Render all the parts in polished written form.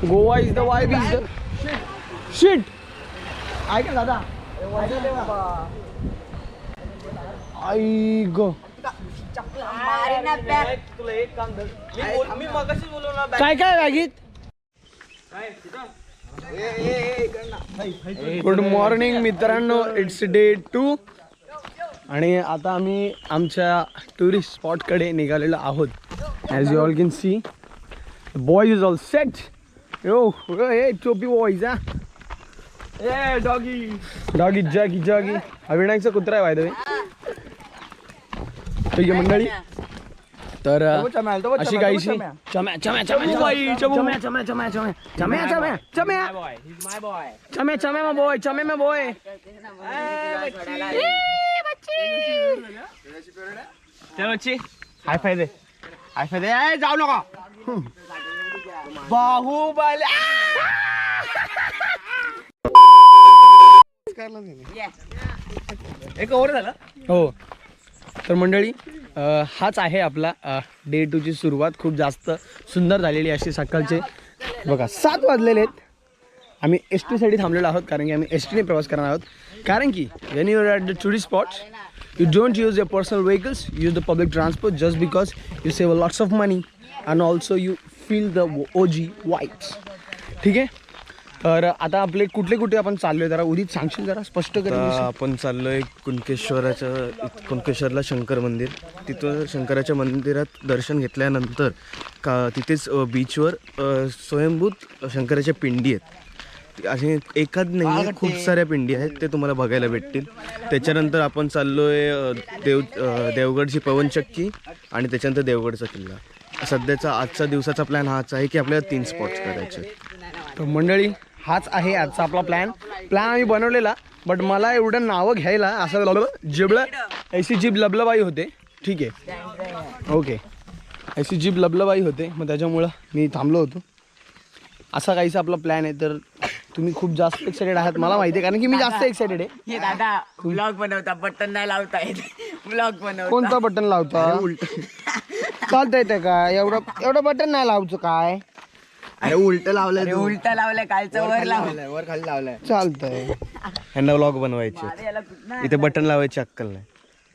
Goa is the vibe is the shit. ऐक ना दादा, आई ग काय काय बॅगीत. गुड मॉर्निंग मित्रांनो, इट्स डे 2 आणि आता आम्ही आमच्या टुरिस्ट स्पॉटकडे निघालेलो आहोत. As you all can see boys is all set. Yo hey चोपी बॉयज हा. ए डॉगी डॉगी जॉगी जॉगी. हा विनायकचा कुत्रा आहे बाय द वे. ठीक आहे मंडळी, तर अशी काहीशी चम्या चम्या चम्या चम्या चम्या चम्या चम्या चम्या चम्या चम्या चम्या चम्या में बॉय चम्या में बॉय. चलो अच्छी हाय फाय दे, हाय फाय दे. जाऊ नका बाहुबली. एक ओव्हर झाला. हो तर मंडळी, हाच आहे आपला डे 2 ची सुरुवात. खूप जास्त सुंदर झालेली अशी सकाळचे बघा 7 वाजलेले आहेत. आम्ही एस टीसाठी थांबलेलो आहोत कारण की आम्ही एस टीने प्रवास करणार आहोत. कारण की when you are at the tourist spots you don't use your personal vehicles, use the public transport just because you save lots of money and also you feel the OG vibes. ठीक आहे, तर आता आपले कुठले कुठे आपण चाललोय जरा उदित सांगशील, जरा स्पष्ट कर. आपण चाललोय कुणकेश्वरला शंकर मंदिर. तिथं शंकराच्या मंदिरात दर्शन घेतल्यानंतर तिथेच बीचवर स्वयंभूत शंकराच्या पिंडी आहेत. असे एखाद नाही, खूप साऱ्या पिंडी आहेत, ते तुम्हाला बघायला भेटतील. त्याच्यानंतर आपण चाललोय देवगडची पवनचक्की आणि त्याच्यानंतर देवगडचा किल्ला. सध्याचा आजचा दिवसाचा प्लॅन हाच आहे की आपल्याला 3 स्पॉट्स करायचे. तर मंडळी हाच आहे आजचा आपला प्लॅन आम्ही बनवलेला. बट मला एवढं नावं घ्यायला असं जिबलं ऐसी जीभ लबलबाई होते. ठीक आहे, ओके, ऐसी जीभ लबलबाई होते, मग त्याच्यामुळं मी थांबलो होतो. असा काहीसा आपला प्लॅन आहे. तर तुम्ही खूप जास्त एक्साइटेड आहात मला माहिती आहे, कारण की मी जास्त एक्साइटेड आहे. दादा ब्लॉग बनवता, बटन नाही लावता येत. ब्लॉग बनवता. कोणता बटन लावता? चालता येते का? एवढं बटन नाही लावचं काय? अरे उलट लावलंय, उलट लावलंय, कालचं वर लावलंय, वर खाली लावलंय. चालतंय. ह्यांना व्लॉग बनवायचे, इथे बटन लावायची अक्कल नाही.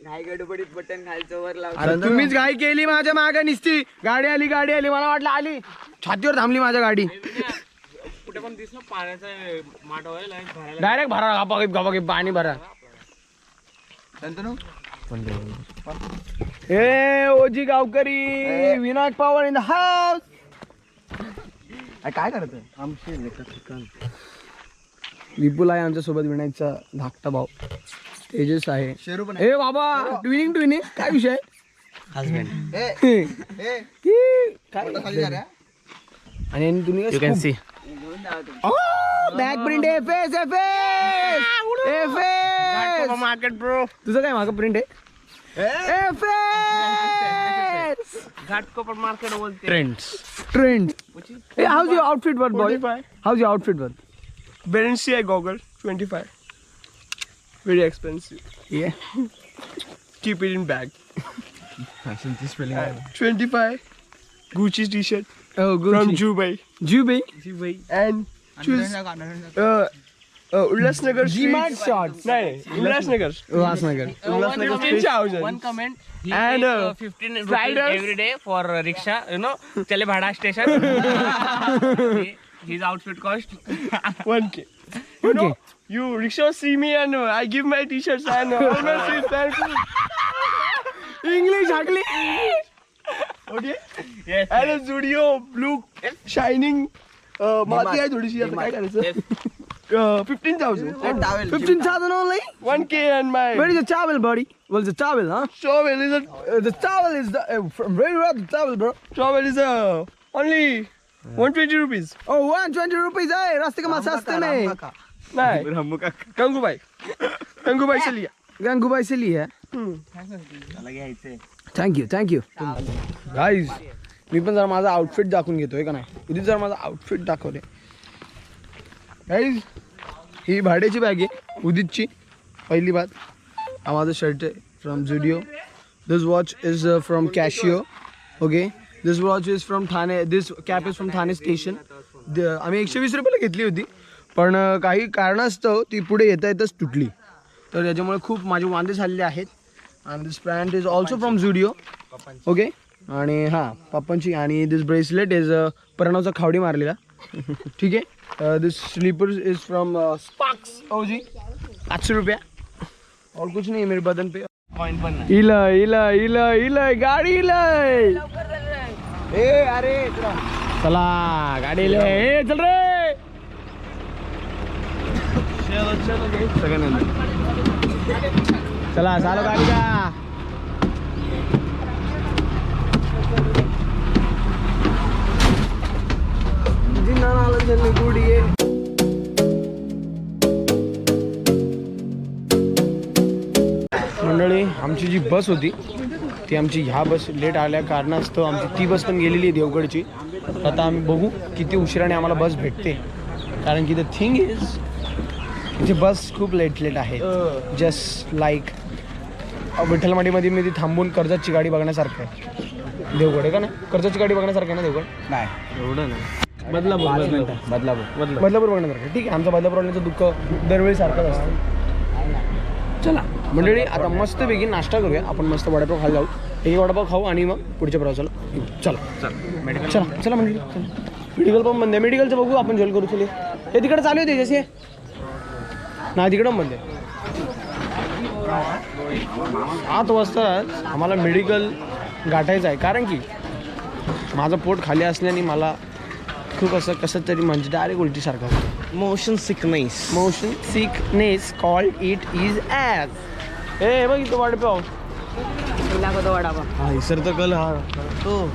घाई गडबडीत बटन खालचं वर लावलं. अरे तुम्हीच घाई केली माझ्या मागे निसती. गाडी आली मला वाटलं आली, छातीवर थांबली माझ्या गाडी. कुठे पण दिसलं पाण्याचा माठ व्हायला डायरेक्ट भरा गापागीप पाणी भरा. ए ओजी गावकरी, Vinayak Pawar in the house. काय करत विपुल आहे आमच्या सोबत, विनायकचा धाकटा भाऊ तेजस आहे. ए बाबा ट्विनिंग काय विषय? आणि तुम्ही you can see back print FS market bro. तुझं काय मागं प्रिंट आहे? घाटकोपर मार्केट बोलते. Trends. How's your outfit, boy? 25. How's your outfit, boy? Balenciaga goggles 25. Very expensive. Yeah. Keep it in bag. 25. Gucci t-shirt Oh, from Gucci. Dubai. Jubai. And choose Ulhasnagar G-Mart street. shorts. No, Ulhasnagar. Ulhasnagar. Ulhasnagar street 1000. One comment. He And, take 15 rupees riders. every day for rickshaw. You know, Chale Bhada station. His outfit cost 1K. You know, you rickshaw see me and I give my t-shirts and always say thank you. English ugly. Okay. Yes. And a Zudio blue shining माती आहे थोडीशी. आता काय करायचं? 15,000. 15,000 only? 1K and my Where is the towel, buddy? Well, the towel, huh? shovel is The towel is from where you have the towel, bro? only 120 rupees. Oh, 120 rupees. Hey, रास्ते का माल सस्ते में. नहीं, गंगूबाई से लिया. गंगूबाई से ली है. Thank you guys. मी पण जरा माझा आउटफिट दाखवून घेतोय का नाही. उद्या जरा माझा आउटफिट दाखवले गाईज. ही भाड्याची बॅग आहे उदितची. पहिली बात, हा माझा शर्ट आहे from Zudio. This watch is from Casio. Okay, this watch is from Thane. This cap is from Thane station. आम्ही 120 रुपयाला घेतली होती, पण काही कारणास्तव ती पुढे येता येतच तुटली. तर याच्यामुळे खूप माझे वांदे झालेले आहेत. And this pant is also from Zudio. Okay. आणि हां पप्पांची. आणि दिस ब्रेसलेट इज प्रणवचा खावडी मारलेला. ठीक आहे. दिस स्लीपर इज फ्रॉम स्पार्क्स ओजी 800 रुपया. और कुछ नहीं है मेरे बदन पे. पॉइंट पण नाही. इलय गाडी इलय. ए अरे चला गाडी इलय. ए चल रे. सगळ्यांना चला चालो गाडी का. मंडळी आमची जी बस होती ती आमची ह्या बस लेट आल्या कारणास्तव आमची ती बस पण गेलेली आहे देवगडची. आता आम्ही बघू किती उशिराने आम्हाला बस भेटते, कारण की द थिंग इज इथे बस खूप लेट आहे. जस्ट लाईक विठ्ठलवाडीमध्ये मी ती थांबून कर्जतची गाडी बघण्यासारखं आहे. देवगड आहे का नाही? कर्जतची गाडी बघण्यासारखं आहे ना देवगड? नाही एवढं नाही. बदलापूर बघण्यासारखं. ठीक आहे. आमचं बदलापूरवाल्यांचं दुःख दरवेळी सारखंच असतं. चला मंडळी आता मस्तपैकी नाश्ता करूया. आपण मस्त वडापाव खायला जाऊ. एक वडापाव खाऊ आणि मग पुढच्या प्रवासाला येऊ. चला चला मंडळी. मेडिकल पण बंद आहे. मेडिकलचं बघू आपण जॉल करू. चले हे तिकडे चालू आहे जसे नाही तिकडं बंद आहे. 7 वाजता आम्हाला मेडिकल गाठायचं आहे, कारण की माझं पोट खाली असल्याने मला खूप असं कसं तरी म्हणजे डायरेक्ट उलटीसारखं होतं. Motion sickness called it is as. हे बघ इथं वडापाव. हा इसर तर कल हा तो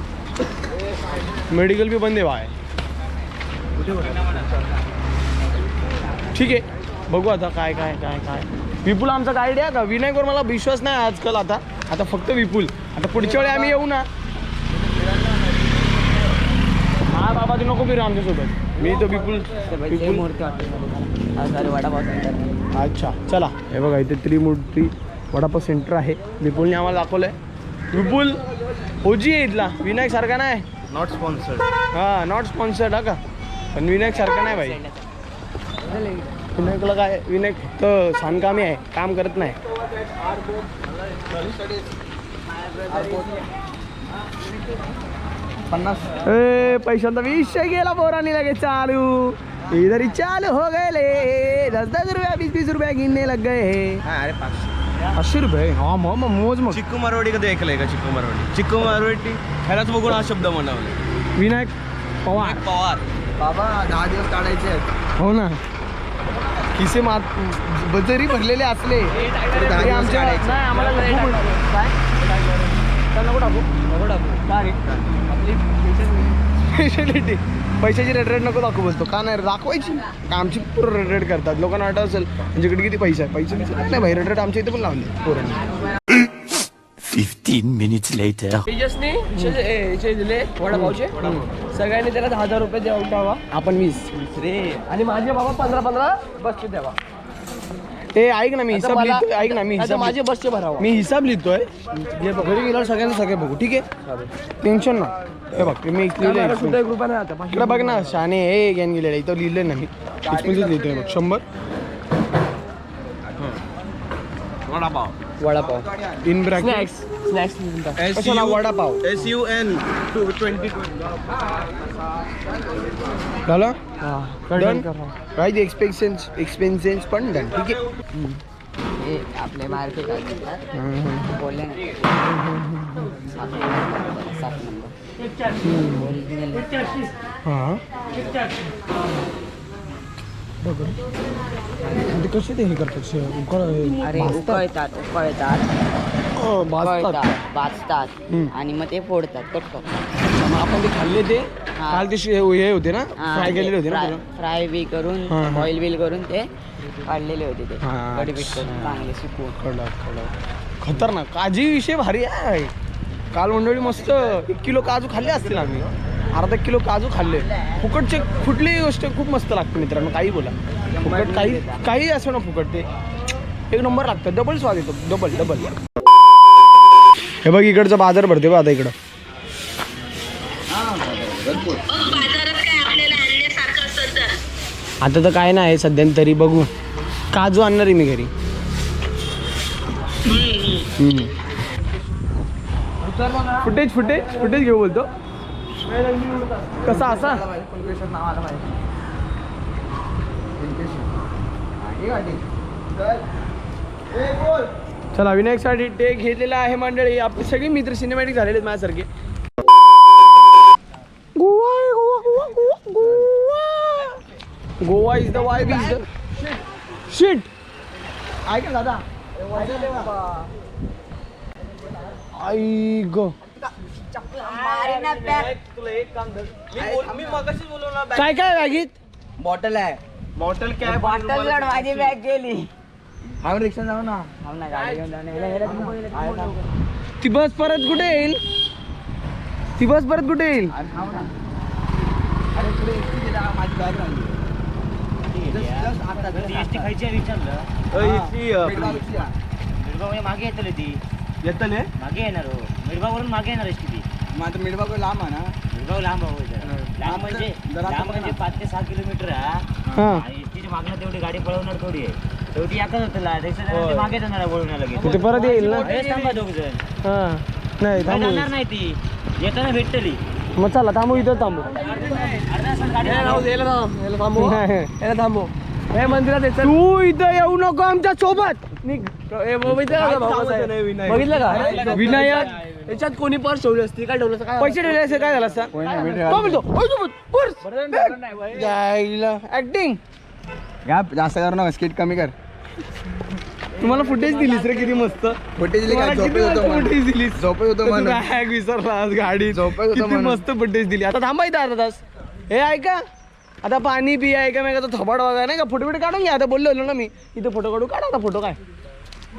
मेडिकल भी बंद आहे बाय. ठीक आहे बघू आता काय काय काय काय. विपुल आमचा गाईड आहे का? विनायकवर मला विश्वास नाही आजकाल. आता फक्त विपुल. आता पुढच्या वेळी आम्ही येऊ ना. हा बाबा तू नको फिरू आमच्यासोबत. मी तो विपुल. अच्छा चला. हे बघा इथे त्रिमूर्ती वडापाव सेंटर आहे. विपुलने आम्हाला दाखवलं आहे. विपुल ओजी आहे इथला. विनायक सारखा नाही. Not sponsored. हां नॉट स्पॉन्सर्ड हा का. पण विनायक सारखा नाही भाई. विनायकला काय, विनायक तर छानकामी आहे, काम करत नाही. पैशांचा विषय गेला पोरांनी लगेच चालू. इधर ही चालू हो गए. 10 रुपया 20 रुपया गिनने लग गए. अरे 500 रुपये. हा मग मोज मग. चिक्कू मारवाडी कधी ऐकलंय का? चिक्कू मारवाडी ह्यालाच बघून हा शब्द म्हणावला. विनायक पवार. बाबा 10 दिवस काढायचे आहेत. हो ना. खिसे जरी भरलेले असले तरी आमच्या नाही आम्हाला नको टाकू. स्पेशालिटी पैशाची रेट नको दाखवू बसतो का नाही दाखवायची. आमची पूर्ण रेट करतात. लोकांना वाटत असेल म्हणजे किती पैसा आहे. पैसे नाही भाई. रेट आमच्या इथे पण लावले पोरांनी. 15 minutes later. तेजसने दिले वडापावचे. सगळ्यांनी त्याला 10,000 रुपये देऊन द्यावा. आपण 20 रे आणि माझे बाबा 15 बसचे द्यावा. ते ऐक ना मी हिसाब लिहितोय. ऐक ना मी हिसाब माझे बसचे भरावा. मी हिसाब लिहितोय. घरी गेल्यावर सगळ्यांना सगळे बघू. ठीक आहे टेन्शन ना. हे बघ मी लिहिलंय. सुद्धा 1 रुपया नाही आता. इकडे बघ ना शाने हे ज्ञान गेलेलं इथं लिहिलंय ना मी. एक्सपेन्सेस लिहितोय बघ 100 वडापाव इन ब्रॅकेट. स्नॅक्स कशाला वडापाव SUN 2020. झालं डन. काही एक्सपेन्सेस पण डन. ठीक आहे. आपले मार्केट बोलले हां ते कसे ते हे करतात अरे उकळतात भाजतात आणि मग ते फोडतात कट करतात. मग आपण ते खाल्ले ते काल ते हे होते ना फ्राय केलेले होते ना. फ्राय बी करून बॉईल बिल करून ते काढलेले होते ते हां. कडीपत्ता चांगले सुकवून. कडक खतरनाक. काजी विषय भारी आहे. काल मंडळी मस्त 1 किलो काजू खाल्ले असतील आम्ही. अर्धा किलो काजू खाल्ले. फुकटचे कुठलीही गोष्ट खूप मस्त लागते मित्रांनो. काही बोला फुकट काही असो ना फुकट ते एक नंबर लागतं. डबल स्वाद येतो. डबल. हे बघ इकडचा बाजार भरते बघ आता इकडं. आता तर काय नाही सध्या तरी बघू. काजू आणणार आहे मी घरी. फुटेज फुटेज फुटेज घेऊ बोलतो. कसा असा चला विनायकसाठी टेक घेतलेला आहे मंडळी. आपली सगळी मित्र सिनेमॅटिक झालेले आहेत माझ्यासारखे. गोवा आहे, Goa Goa Goa Goa Goa is the vibe is the shit. ऐका दादा आई ग काय काय बॅगीत बॉटल आहे. बॉटल काय बॉटल जड माझी बॅग गेली. आपण रिक्षा जाऊ ना. गाडी घेऊन जाऊ. ती बस परत कुठे येईल? ती बस परत कुठे येईल? अरे पुढे माझी बॅग राहिली. टी खायची मिरगाव मागे येतले ती येतले मागे येणार हो. मिरगाववरून मागे येणार आहे ती. मग आता मिळबाग लांब आहे ना. मिरगाव लांब आहे जरा. लांब म्हणजे 5 ते 6 किलोमीटर आहे. हा आणि तिची मागणं तेवढी गाडी पळवणार थोडी आहे. तेवढी एकच होतं रिक्षा मागे जाणार वळून लगेच. ते परत येईल ना. थांबा दोघ जण. हा नाही थांबू. जाणार नाही ती येताना भेटतली. मग चला थांबू इथं थांबू. थांबू हे मंदिरात तू इथं येऊ नको आमच्या सोबत. बघितलं का विनायक याच्यात कोणी पर्स ठेवली असती काय ठेवलं असतं काय पैसे ठेवले असते काय झालं असता? ऍक्टिंग जास्त कर ना स्किट कमी कर. तुम्हाला फुटेज दिलीस रे किती मस्त. फुटेज फुटेज दिलीस. झोपत होतो म्हणून. बॅग विसरला गाडी. झोपत होतो किती म्हणून. मस्त फुटेज दिली. आता थांबा इथं अर्धा तास. हे ऐका आता पाणी पिया ऐका मी तो थोबाड वगैरे नाही का फोटो बिटो काढून घ्या. आता बोललो होतो ना मी इथं फोटो काढू. काढा आता फोटो काय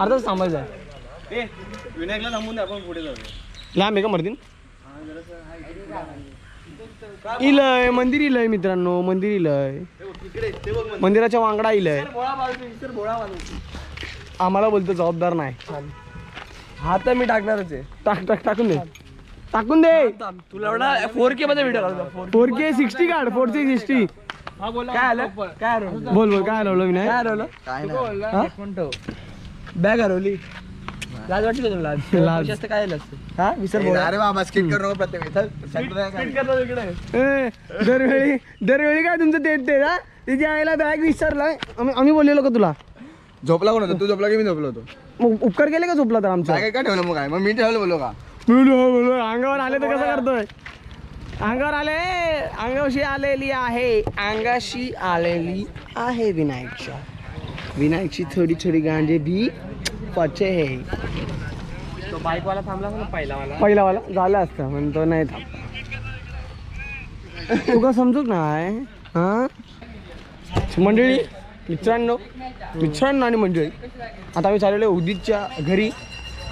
अर्धा तास थांबायचा आहे. विनायकला थांबून आपण पुढे जाऊ. लांब आहे का मर्दीन? इलय मंदिर इलय मित्रांनो. मंदिर इलय. मंदिराच्या वांगडा इलय. आम्हाला बोलतो जबाबदार नाही. हा तर मी टाकणारच आहे. टाकून दे टाकून दे. तुला एवढा 4K मध्ये व्हिडिओ काढतो. 4K 60 काढ. 4K 60. काय आलं काय हरवलं बोल काय हरवलं विनायक? काय हरवलं काय नाही. बॅग हरवली. लाज वाटली का तुला? लाज. जास्त काय आलं असतं हा विसर अरे बाबा स्किट करू नको प्रत्येक दरवेळी काय तुमचं तेच ते ना. तिच्या आईला बॅग विसरलाय. आम्ही बोललेलो का तुला? झोपला कोण होता? तू झोपला की मी झोपलो होतो. मग उपकार केले का झोपला तर आमचा? काय काय ठेवलं मग काय? मग मी ठेवलं बोललो का? बोलो अंगावर आले तर कसं करतोय? अंगावर आले. अंगाशी आलेली आहे. अंगाशी आलेली आहे विनायकच्या. विनायकची थोडी थोडी गांजे भी पचे है. तो बाईकवाला थांबला ना पहिलावाला. पहिलावाला झाला असता म्हणतो नाही थांब. तुका समजूक नाही हा मंडळी. मित्रांनो आणि मंडळी आता आम्ही चाललेलो आहे उदितच्या घरी.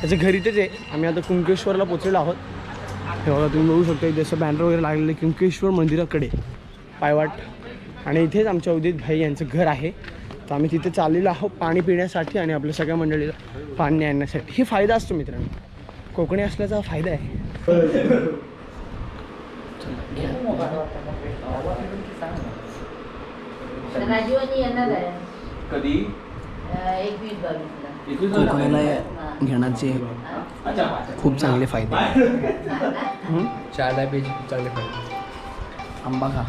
त्याच्या घरी तेच आहे. आम्ही आता कुंकेश्वरला पोचलेलो आहोत. हे बघा तुम्ही बघू शकता जसं बॅनर वगैरे लागलेलं कुंकेश्वर मंदिराकडे पायवाट. आणि इथेच आमच्या उदित भाई यांचं घर आहे. तर आम्ही तिथे चाललेलो आहोत पाणी पिण्यासाठी आणि आपल्या सगळ्या मंडळीला पाणी आणण्यासाठी. हे फायदा असतो मित्रांनो. कोकणी असल्याचा फायदा आहे. कधी कोकणाला घेण्याचे खूप चांगले फायदे. चारला पेज चांगले पाहिजे. आंबा खा.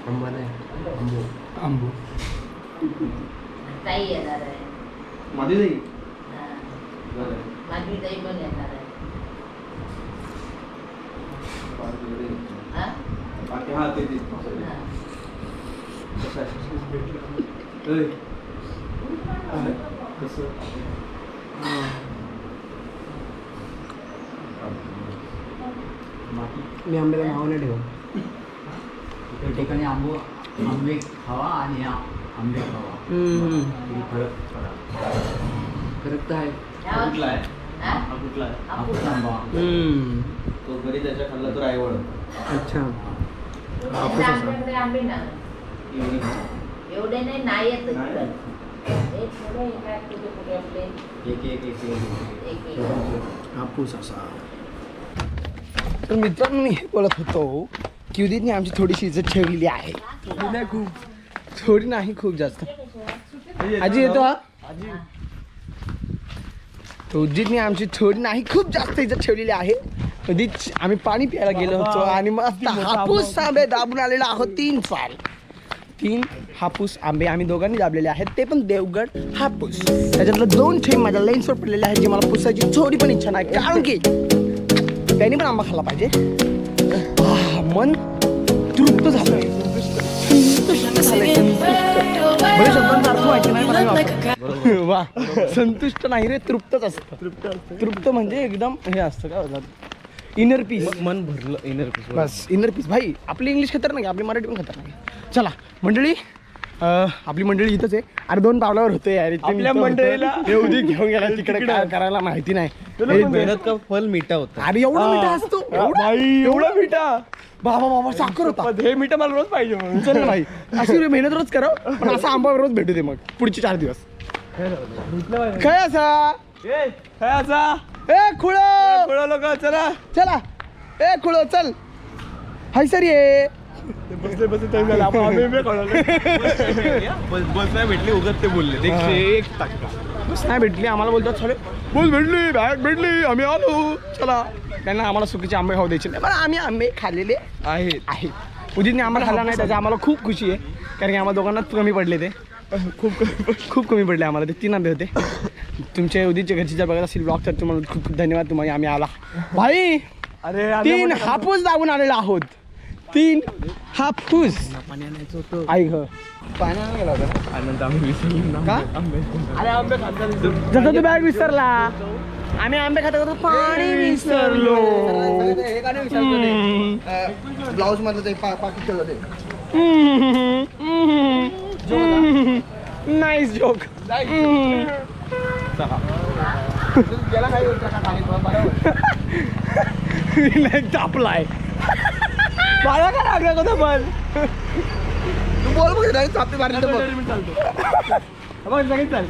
आंबा नाही आंबू ताई येणार आहे. माझी जाई माझी ताई पण येणार आहे. हा? हा ते हा. मी आंब्याला नाव नाही ठेव. त्या ठिकाणी आंबे खावा आणि आंबे खावा फरक तर आहे. कुठला आहे? हा? हा कुठला आहे? हापूस आंबा तो घरी त्याच्या खाल्ला तर आईवळ. अच्छा आमच्याकडे आंबे ना एवढे नाही येत इकडं. हे थोडे काय कुठे कुठे आपले एक एक एक एक एक हापूस असा. तर मित्रांनो मी हे बोलत होतो क्युदीतनी आमची थोडीशी इज्जत ठेवलेली आहे. थोडी नाही खूप जास्त. आजी येतो हा. तो उज्जीतनी आमची थोडी नाही खूप जास्त इज्जत ठेवलेली आहे. कधीच आम्ही पाणी प्यायला गेलो होतो आणि मस्त हापूस आंबे दाबून आलेलो आहोत 3 हापूस आंबे आम्ही दोघांनी दाबलेले आहेत, ते पण देवगड हापूस. त्याच्यातलं 2 थेंब माझ्या लेन्सवर पडलेले आहेत, जे मला पुसायची थोडी पण इच्छा नाही, कारण की त्यांनी पण आंबा खाल्ला पाहिजे. मन तृप्त झालं. बरे शब्दांचा अर्थ माहिती नाही मला. वा, संतुष्ट नाही रे, तृप्तच असतं. तृप्त म्हणजे एकदम हे असतं काय होतं, इनर पीस. मन भरलं, इनर पीस. बस इनर पीस. भाई आपली इंग्लिश खतरनाक आहे, आपली मराठी पण खतरनाक आहे. चला मंडळी, आपली मंडळी इथंच आहे. अरे 2 पावलावर होते यार. आपल्या मंडळीला एवढी घेऊन गेला तिकडे, काय करायला माहिती नाही. मेहनत का फल मिठा होता. अरे एवढा मिठा असतो, एवढा मिठा. बाबा साखर होता. हे मिठा मला रोज पाहिजे म्हणून. चल ना भाई, अशी मेहनत रोज करा, पण असा आंबा रोज भेटू दे मग पुढचे 4 दिवस. काय असा काय असा ए खुळो लोक चला चला, ए खुळो चल, हाय सर ये. बसले टाइम झाला. बस नाही भेटली उगत ते बोलले. 101 टक्का बस नाही भेटली आम्हाला, बोलतात सगळे बस भेटली, बॅग भेटली, आम्ही आलो चला. त्यांना आम्हाला सुकीचे आंबे खाऊ द्यायचे नाही, पण आम्ही आंबे खाल्लेले आहे. उदितने आंबा खाल्ला नाही, त्याचा आम्हाला खूप खुशी आहे, कारण की आम्हाला दोघांना कमी पडले ते. खूप कमी पडले आम्हाला ते. 3 आंबे होते. तुमच्या उदितच्या घरची जर बघत असेल ब्लॉग, तर तुम्हाला खूप खूप धन्यवाद. तुम्हाला आम्ही आला भाई. अरे 3 हापूस दाबून आलेला आहोत. 3 हापूस. आई ग पाण्याने गेला होता आनंद आम्ही विसरलो का? अरे आंबे खातात. जसं तू बॅग विसरला, आम्ही आंबे खाता खाता पाणी विसरलो. ब्लाऊज मधलं ते पाकिट ठेवलं ते. Nice joke. तापलाय मला काय लागलं कसं पण. तू बोल बघ नाही चापते मारली तर बघ. चाल घरी चाल.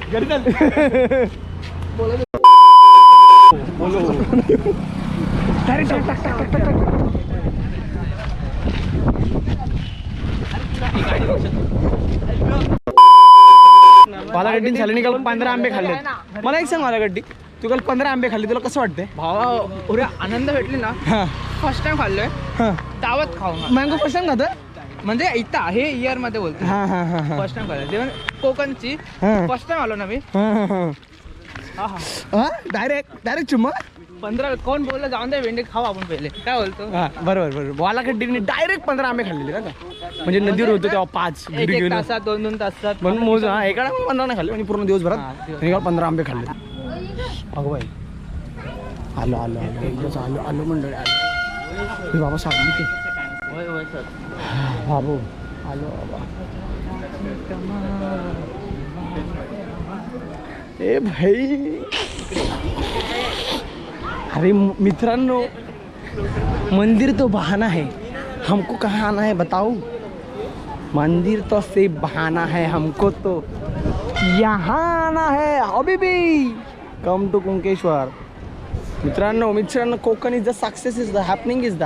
मला गड्डी झाले काल 15 आंबे खाल्ले. मला एक सांग मला गड्डी, तू काल 15 आंबे खाल्ले, तुला कसं वाटतंय? भावा एवढे आनंद भेटली ना. हां फर्स्ट टाइम खाल्लोय. हां. दावत खाऊ ना. मँगो फर्स्ट टाइम खातं? म्हणजे इथं आहे इयर मध्ये बोलतो. हां हां हां हां फर्स्ट टाइम खाल्लं जेवण कोकणची. हां. फर्स्ट टाइम आलो ना मी. हा हा डायरेक्ट चुम्मा. 15 कोण बोललं जाऊन दे भेंडी खाऊ आपण पहिले, काय बोलतो. हां बरोबर. वाला गड्डीने डायरेक्ट 15 आंबे खाल्लेले का? म्हणजे नदीवर होतो तेव्हा 5 एक एक तासात 2-2 तासात. म्हणून मोज हा एका 15 नाही खाल्ले, म्हणजे पूर्ण दिवसभरात हां, दिवस. आणि काल 15 आंबे खाल्ले. अगो बाई आलो मंडळी आलो. हे बाबा सावली ते होय होय सर. बाबू आलो बाबा. ए भाई, अरे मित्रांनो, मंदिर तो बहाना है, हमको कहाँ आना है बताओ. मंदिर तो सिर्फ बहाना है, हमको तो यहाँ आना है. हबीबी कम टू कुंकेश्वर. मित्रांनो Konkan is the success is the happening is the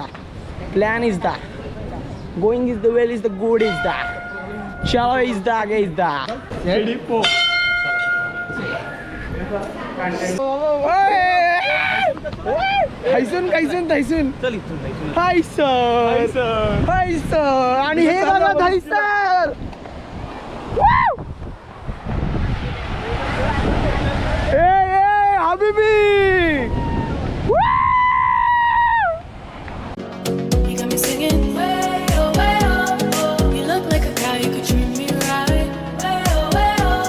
plan is the going is the well is the good is the चलो इज द आगे इज द. हैसून आणि हे बघा थैसर. ए हबीबी. You got me singing way oh way oh. You look like a guy who could treat me right. Way oh.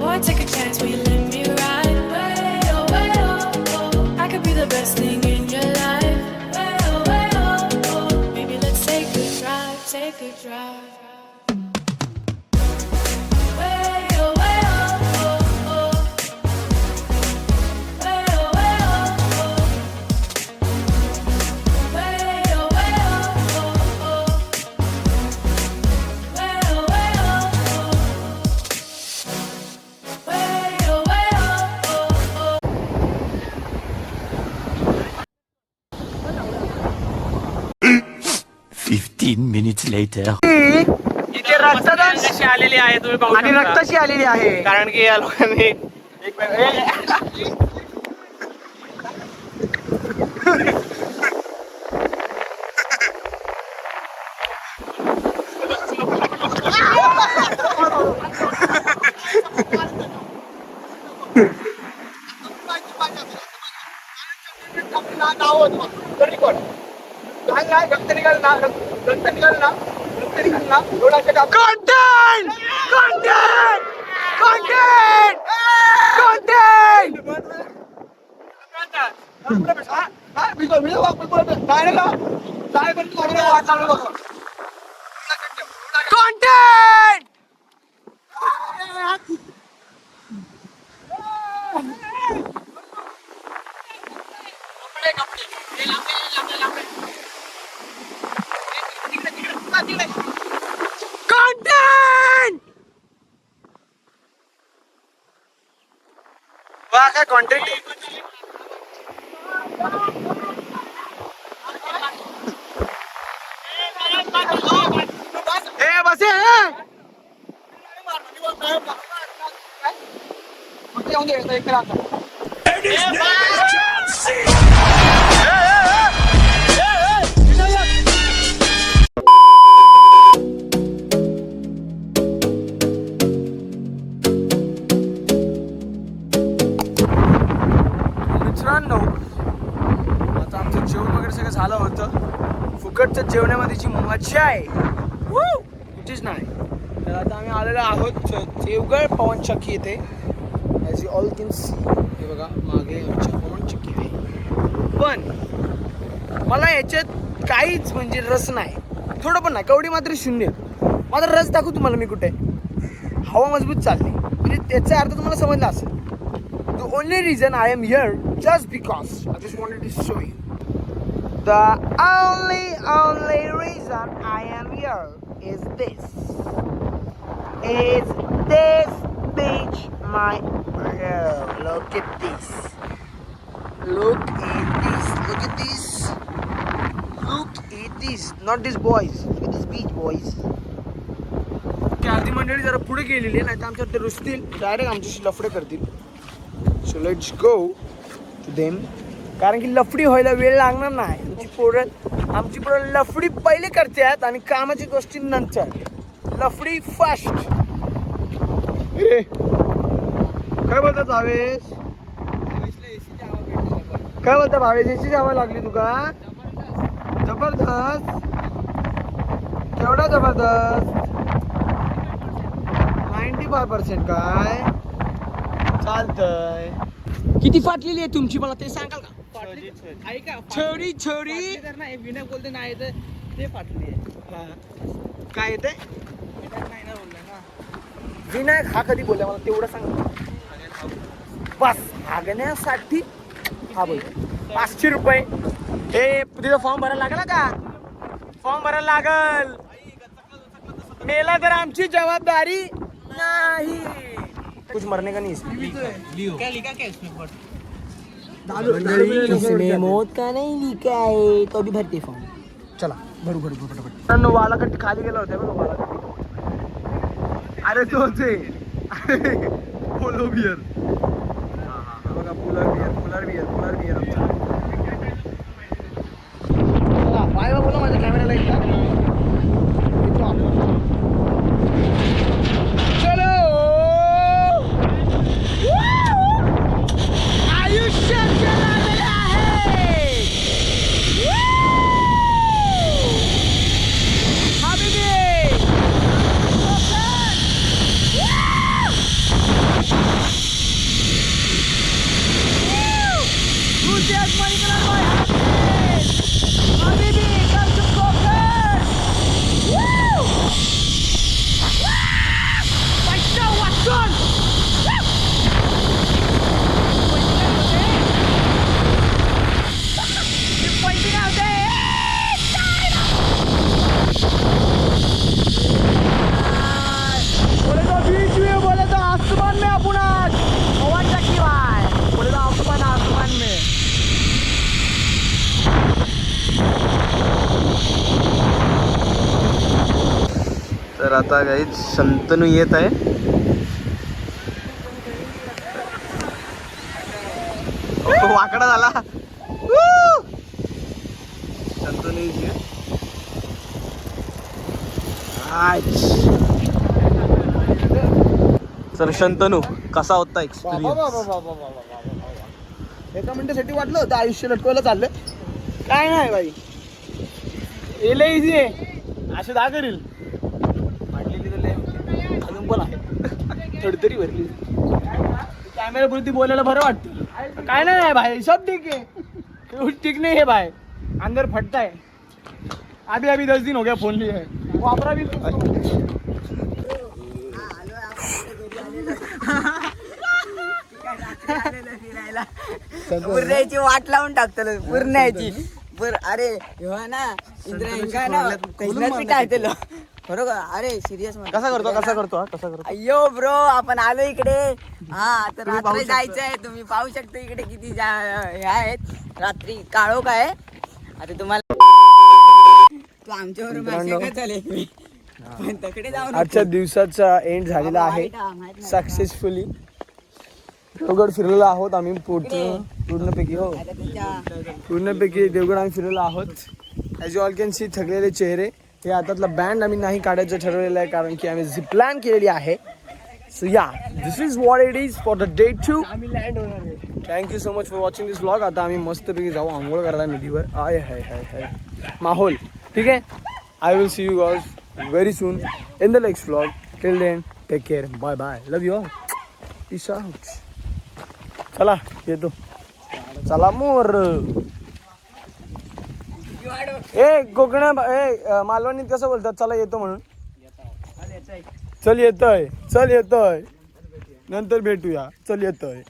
Boy, take a chance, will you let me ride? Way oh. I could be the best thing in your life. Way oh. Maybe let's take a drive, take a drive. 15 minutes later. इथे रक्तदान आलेली आहे तुम्ही पाहू आणि रक्ताशी आलेली आहे. कारण की या लोकांनी काय कॉन्टेंट बस मित्रांनो, आता आमचं जेवण वगैरे सगळं झालं होतं. फुकटच्या जेवणामध्ये जी मजा आहे कुठेच नाही. तर आता आम्ही आलेलो आहोत देवगड पवनचक्की येथे. As you all can C, हे बघा मागे आमची पवनचक्की आहे. पण मला याच्यात काहीच म्हणजे रस नाही, थोडं पण नाही, कवडी मात्र शून्य. माझा रस दाखवू तुम्हाला मी कुठे. हवा मजबूत चालली म्हणजे त्याचा अर्थ तुम्हाला समजला असेल. The only reason I am here just because I just wanted to show you. The only reason I am here is this. Is this beach my look at this. Look at this. Look at this. Look at this. Not these boys. Look at this beach, boys. अर्धी मंडळी जरा पुढे गेलेली आहे, नाही तर आमच्या ते रुसतील, डायरेक्ट आमच्याशी लफडे करतील. So let's go to them. कारण की लफडी व्हायला वेळ लागणार नाही. आमची पोरं लफडी पहिले करतात आणि कामाची गोष्टी नंतर. लफडी फास्ट. काय बोलतात भावेश? काय बोलता भावेश? एसीची हवा लागली तुका? जबरदस्त. केवढा जबरदस्त? 95% काय चालतंय. किती फाटलेली आहे तुमची, मला ते सांगाल का? छोरी छोरी विनय बोलते नाही तर ते फाटली आहे. काय येते विनायक हा कधी बोलला मला तेवढं सांग बस. हागण्यासाठी हा बोलतो 500 रुपये. हे तिथं फॉर्म भरायला लागला का? फॉर्म भरायला लागल. मेला तर आमची जबाबदारी नाही. कुछ मरने का नहीं क्या लिखा क्या इसमें पर? इसमें मौत का नहीं लिखा है तो अभी भरते फॉर्म. चला भरू भरू भरू फटाफट. वालाकट्टी खाली गेला होता बघा वालाकट्टी. अरे तोच आहे पोलो बियर. बघा पुलर बियर आमचा. बाय बा बोला माझ्या कॅमेराला एकदा. तर आता गाईज शंतनू येत आहे. वाकडा झाला. शंतनू येते. चल शंतनू, कसा होता एक्सपिरियन्स? एका मिनिटासाठी वाटलं होतं आयुष्य लटकवायला चाललं. काय नाही बाई, एल इझी आहे, असे दहा करील. वाटलेली तर लय होती. अजून पण आहे थोडी भरली. कॅमेऱ्यापुरती बोलायला बरं वाटतं. काय नाही भाई, सब ठीक है, कुछ ठीक नहीं है भाई, अंदर फटता है. अभी अभी 10 दिन हो गया फोन लिए, वापरा भी. पूर्णाची वाट लावून टाकतलो पूर्णाची. अरे ना इंद्रा ना टाकतलो बरोबर. अरे सिरियस कसा करतो अय्यो ब्रो, आपण आलो इकडे. हा तर रात्री जायचं आहे. तुम्ही पाहू शकता इकडे किती हे आहेत. रात्री काळोख आहे. आता तुम्हाला तू आमच्यावर मासे चालेल पण तकडे जाऊ नको. आजच्या दिवसाचा एंड झालेला आहे सक्सेसफुली. देवगड फिरलेलो आहोत आम्ही पूर्णपैकी. हो, आता त्याच्या पूर्णपैकी देवगड आम्ही फिरलेलो आहोत. As you all can C थकलेले चेहरे. हे आतातला बँड आम्ही नाही काढायचं ठरवलेलं आहे, कारण की आम्ही जी प्लॅन केलेली आहे. So yeah, this is what it is for the day 2. आम्ही लँड होणार आहे. Thank you so much for watching this vlog. आता आम्ही मस्तपैकी जाऊ आंघोळ करायला नदीवर. आय हाय हाय हाय माहोल. ठीक आहे, I will see you guys very soon in the next vlog. Till then take care, bye bye, love you all, peace out. चला येतो, चला मोर. ए कोकणा मालवणीत कसं बोलतात चला येतो म्हणून? चल येतोय, चल येतोय, नंतर भेटूया, चल येतोय.